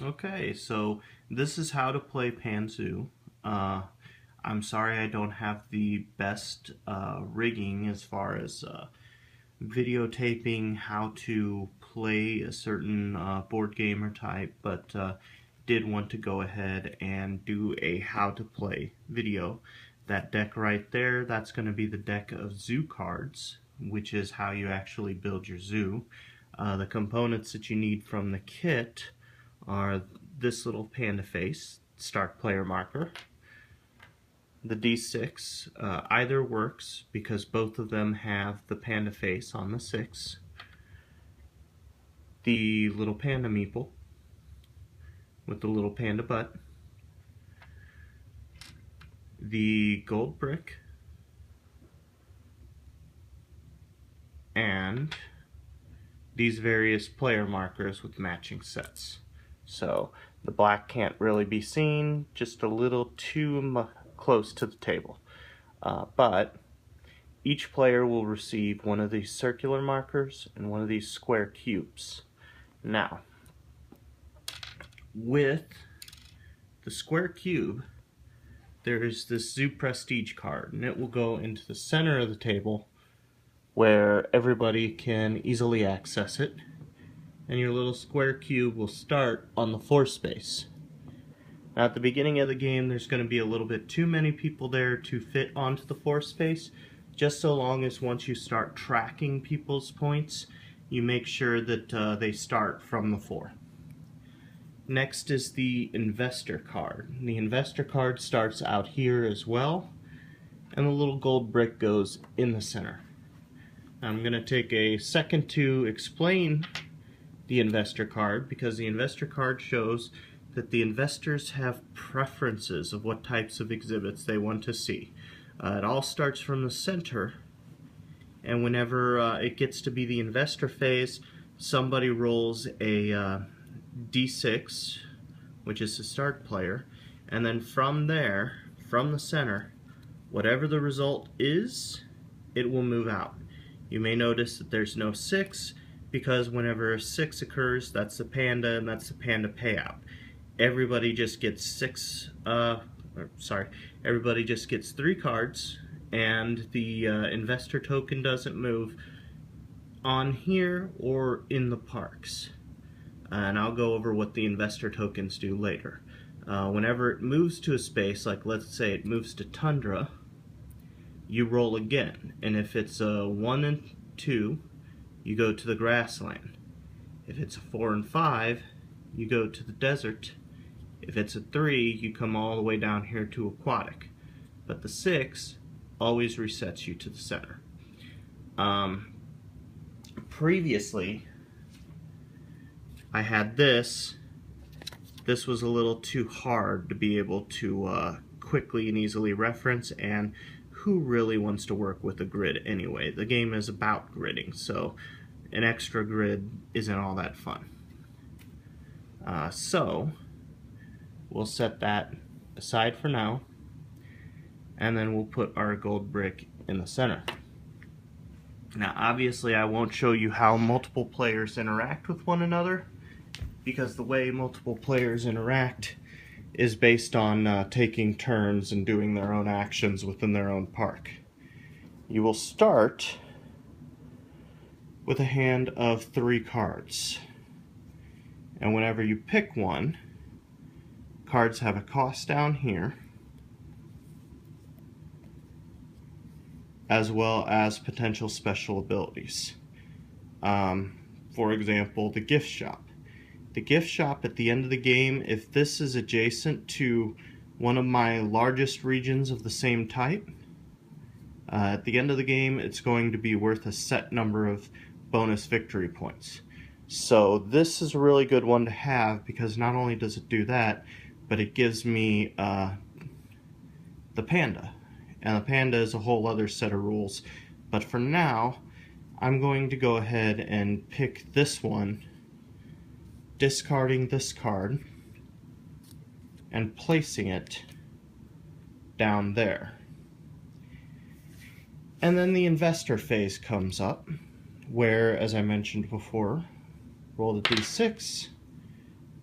Okay, so this is how to play PanZoo. I'm sorry I don't have the best rigging as far as videotaping how to play a certain board game or type, but did want to go ahead and do a how to play video. That deck right there, that's going to be the deck of zoo cards, which is how you actually build your zoo. The components that you need from the kit are this little panda face, start player marker, the D6, either works because both of them have the panda face on the 6, the little panda meeple with the little panda butt, the gold brick, and these various player markers with matching sets. So the black can't really be seen, just a little too close to the table. But each player will receive one of these circular markers and one of these square cubes. Now, with the square cube, there is this Zoo Prestige card, and it will go into the center of the table where everybody can easily access it, and your little square cube will start on the floor space. Now at the beginning of the game there's going to be a little bit too many people there to fit onto the floor space, just so long as once you start tracking people's points you make sure that they start from the floor. Next is the investor card. The investor card starts out here as well, and the little gold brick goes in the center. I'm going to take a second to explain the investor card, because the investor card shows that the investors have preferences of what types of exhibits they want to see. It all starts from the center, and whenever it gets to be the investor phase, somebody rolls a D6, which is the start player, and then from there, from the center, whatever the result is, it will move out. You may notice that there's no 6, because whenever a 6 occurs, that's the panda, and that's the panda payout. Everybody just gets everybody just gets 3 cards, and the investor token doesn't move on here or in the parks. And I'll go over what the investor tokens do later. Whenever it moves to a space, like let's say it moves to tundra, you roll again, and if it's a 1 and 2, you go to the grassland. If it's a 4 and 5, you go to the desert. If it's a 3, you come all the way down here to aquatic. But the 6 always resets you to the center. Previously, I had this. This was a little too hard to be able to quickly and easily reference, and who really wants to work with a grid anyway? The game is about gridding, so an extra grid isn't all that fun. So we'll set that aside for now, and then we'll put our gold brick in the center. Now obviously I won't show you how multiple players interact with one another, because the way multiple players interact is based on taking turns and doing their own actions within their own park. You will start with a hand of 3 cards, and whenever you pick one, cards have a cost down here, as well as potential special abilities. For example, the gift shop. The gift shop at the end of the game, if this is adjacent to one of my largest regions of the same type, at the end of the game it's going to be worth a set number of bonus victory points. So this is a really good one to have, because not only does it do that, but it gives me the panda. And the panda is a whole other set of rules. But for now, I'm going to go ahead and pick this one, discarding this card and placing it down there. And then the investor phase comes up, where, as I mentioned before, roll the d6,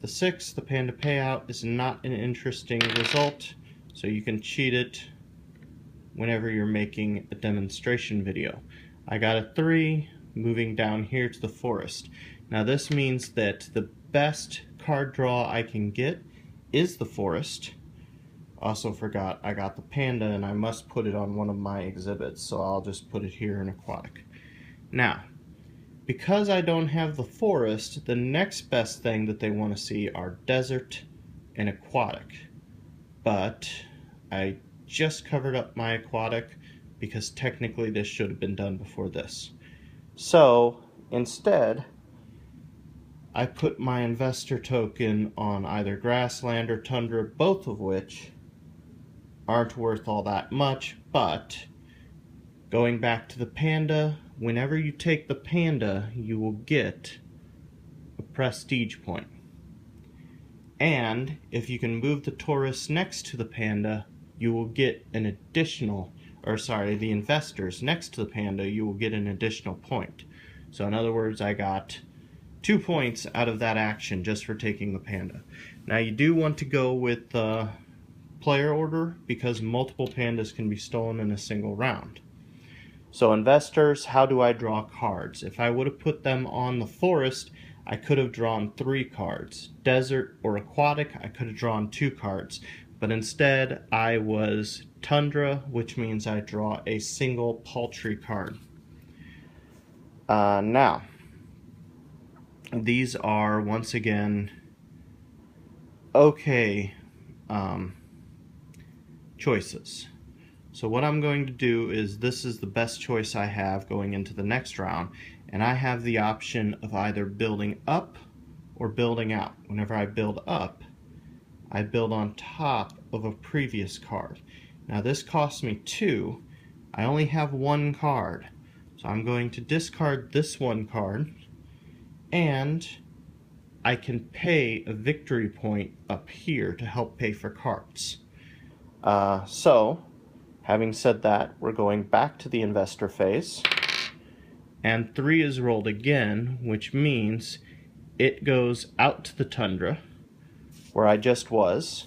The 6, the panda payout, is not an interesting result, so you can cheat it whenever you're making a demonstration video. I got a 3 moving down here to the forest. Now this means that the best card draw I can get is the forest. Also forgot I got the panda and I must put it on one of my exhibits, so I'll just put it here in aquatic. Now, because I don't have the forest, the next best thing that they want to see are desert and aquatic. But I just covered up my aquatic because technically this should have been done before this. So instead, I put my investor token on either grassland or tundra, both of which aren't worth all that much, but going back to the panda, whenever you take the panda, you will get a prestige point. And if you can move the tourist next to the panda, you will get an additional, the investors next to the panda, you will get an additional point. So in other words, I got 2 points out of that action just for taking the panda. Now you do want to go with player order because multiple pandas can be stolen in a single round. So investors, how do I draw cards? If I would have put them on the forest, I could have drawn 3 cards. Desert or aquatic, I could have drawn 2 cards. But instead, I was tundra, which means I draw a single paltry card. Now, these are, once again, okay choices. So what I'm going to do is, this is the best choice I have going into the next round, and I have the option of either building up or building out. Whenever I build up, I build on top of a previous card. Now this costs me 2. I only have 1 card, so I'm going to discard this 1 card, and I can pay a victory point up here to help pay for cards. So, having said that, we're going back to the investor phase, and 3 is rolled again, which means it goes out to the tundra, where I just was,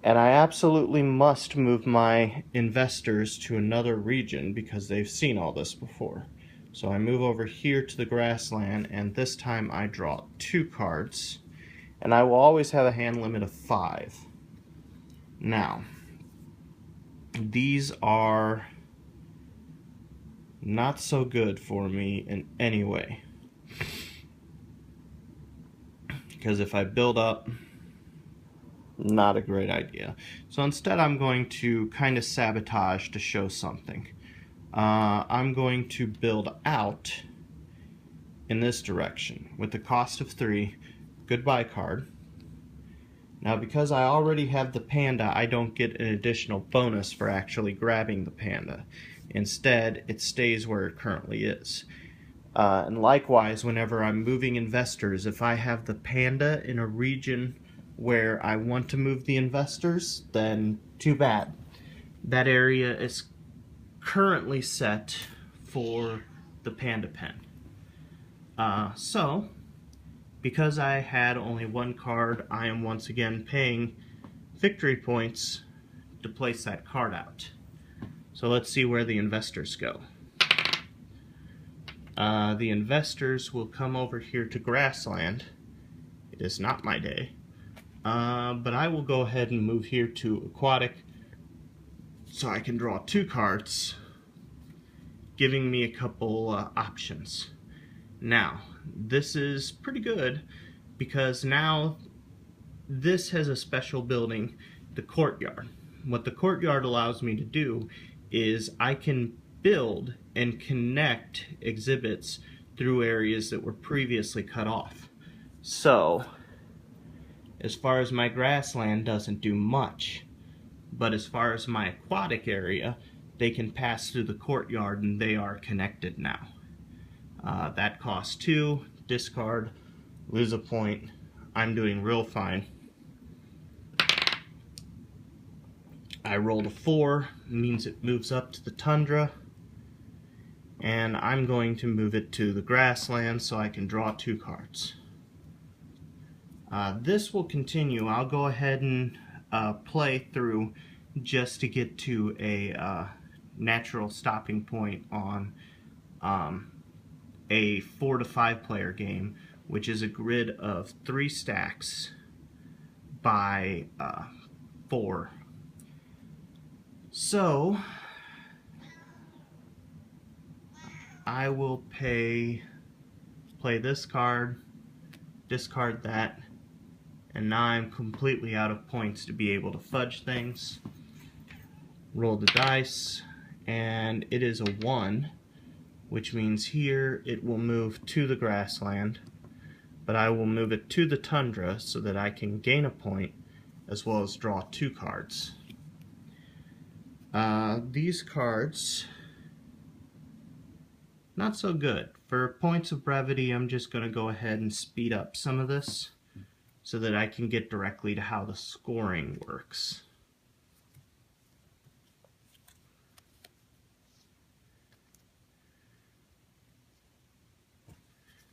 and I absolutely must move my investors to another region because they've seen all this before. So I move over here to the grassland, and this time I draw 2 cards, and I will always have a hand limit of 5. Now, these are not so good for me in any way, because if I build up, not a great idea. So instead I'm going to kind of sabotage to show something. I'm going to build out in this direction with the cost of 3, goodbye card. Now because I already have the panda, I don't get an additional bonus for actually grabbing the panda. Instead, it stays where it currently is. And likewise, whenever I'm moving investors, if I have the panda in a region where I want to move the investors, then too bad. That area is currently set for the panda pen. So, because I had only 1 card, I am once again paying victory points to place that card out. So let's see where the investors go. The investors will come over here to grassland. It is not my day. But I will go ahead and move here to aquatic so I can draw 2 cards, giving me a couple options. Now, this is pretty good because now this has a special building, the courtyard. What the courtyard allows me to do is I can build and connect exhibits through areas that were previously cut off. So, as far as my grassland doesn't do much, but as far as my aquatic area, they can pass through the courtyard and they are connected now. That costs 2, discard, lose a point. I'm doing real fine. I rolled a 4, means it moves up to the tundra, and I'm going to move it to the grassland so I can draw 2 cards. This will continue. I'll go ahead and play through just to get to a natural stopping point on a 4 to 5 player game, which is a grid of 3 stacks by 4. So I will play this card, discard that, and now I'm completely out of points to be able to fudge things. Roll the dice, and it is a 1, which means here it will move to the grassland, but I will move it to the tundra so that I can gain a point as well as draw 2 cards. These cards, not so good. For points of brevity, I'm just going to go ahead and speed up some of this so that I can get directly to how the scoring works.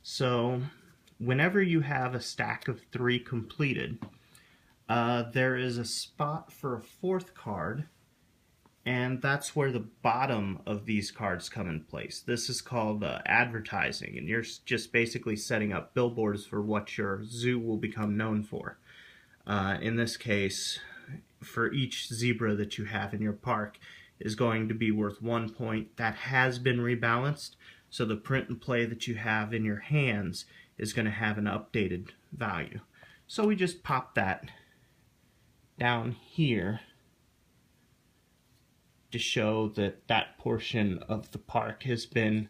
So, whenever you have a stack of 3 completed, there is a spot for a 4th card, and that's where the bottom of these cards come in place. This is called advertising, and you're just basically setting up billboards for what your zoo will become known for. In this case, for each zebra that you have in your park is going to be worth 1 point. That has been rebalanced, so the print and play that you have in your hands is going to have an updated value. So we just pop that down here to show that that portion of the park has been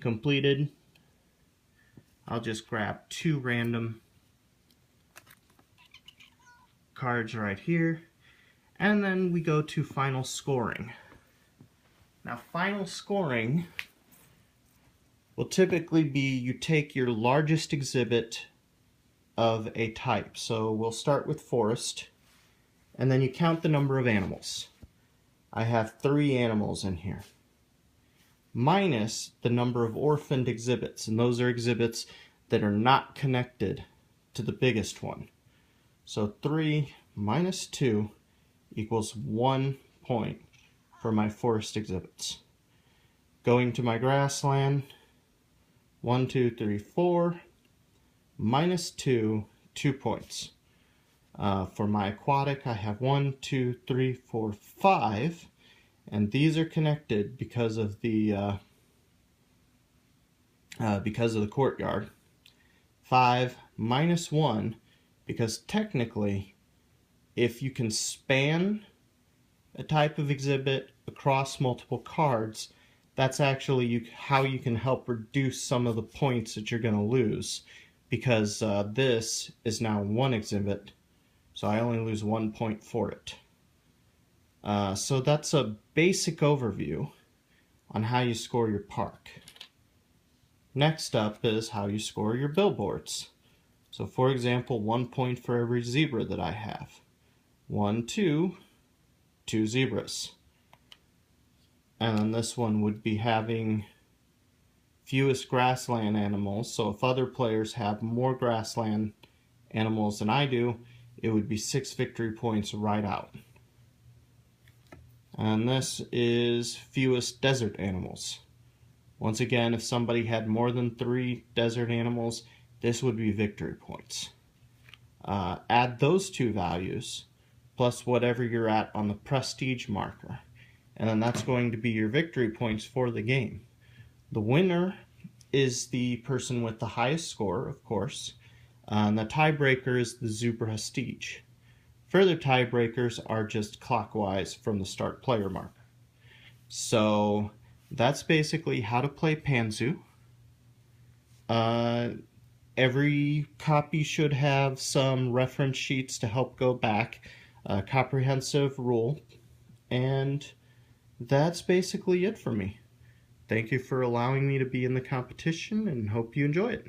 completed. I'll just grab 2 random cards right here, and then we go to final scoring. Now, final scoring will typically be you take your largest exhibit of a type. So we'll start with forest, and then you count the number of animals. I have 3 animals in here, minus the number of orphaned exhibits, and those are exhibits that are not connected to the biggest one. So 3 minus 2 equals 1 point for my forest exhibits. Going to my grassland, 1, 2, 3, 4, minus 2, 2 points. For my aquatic, I have 1, 2, 3, 4, 5, and these are connected because of the courtyard. 5 minus 1, because technically, if you can span a type of exhibit across multiple cards, that's actually how you can help reduce some of the points that you're going to lose, because this is now 1 exhibit, so I only lose 1 point for it. So that's a basic overview on how you score your park. Next up is how you score your billboards. So for example, 1 point for every zebra that I have. 1, 2, 2 zebras. And then this one would be having fewest grassland animals. So if other players have more grassland animals than I do, it would be 6 victory points right out. And this is fewest desert animals. Once again, if somebody had more than 3 desert animals, this would be victory points. Add those 2 values, plus whatever you're at on the prestige marker, and then that's going to be your victory points for the game. The winner is the person with the highest score, of course, and the tiebreaker is the zoo prestige. Further tiebreakers are just clockwise from the start player marker. So that's basically how to play PanZoo. Every copy should have some reference sheets to help go back, a comprehensive rule, and that's basically it for me. Thank you for allowing me to be in the competition, and hope you enjoy it.